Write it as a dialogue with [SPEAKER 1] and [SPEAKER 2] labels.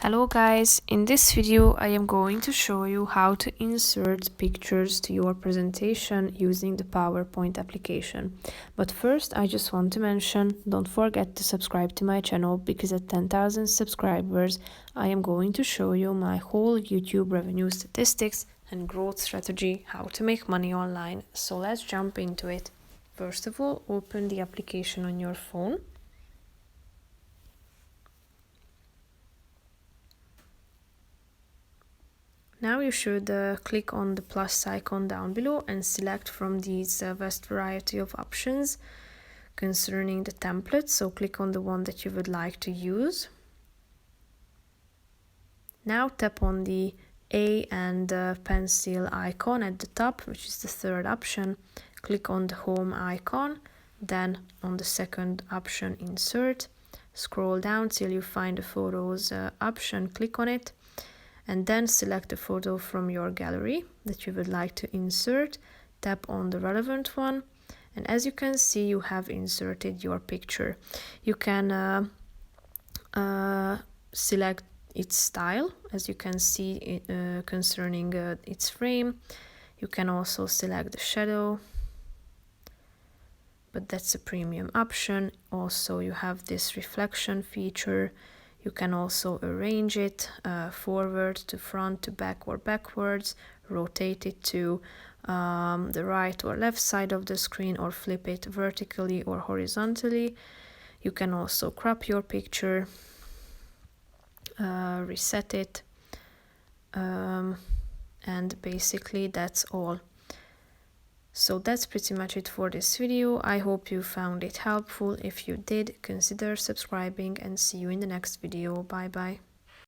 [SPEAKER 1] Hello guys, in this video I am going to show you how to insert pictures to your presentation using the PowerPoint application. But first I just want to mention, don't forget to subscribe to my channel because at 10,000 subscribers I am going to show you my whole YouTube revenue statistics and growth strategy, how to make money online. So let's jump into it. First of all, open the application on your phone. Now you should click on the plus icon down below and select from these vast variety of options concerning the template. So click on the one that you would like to use. Now tap on the A and pencil icon at the top, which is the third option. Click on the home icon, then on the second option, insert. Scroll down till you find the photos option, click on it. And then select a photo from your gallery that you would like to insert. Tap on the relevant one, and as you can see, you have inserted your picture. You can select its style, as you can see concerning its frame. You can also select the shadow, but that's a premium option. Also, you have this reflection feature. You can also arrange it forward to front to back or backwards, rotate it to the right or left side of the screen, or flip it vertically or horizontally. You can also crop your picture, reset it, and basically that's all. So that's pretty much it for this video. I hope you found it helpful. If you did, consider subscribing and see you in the next video. Bye bye.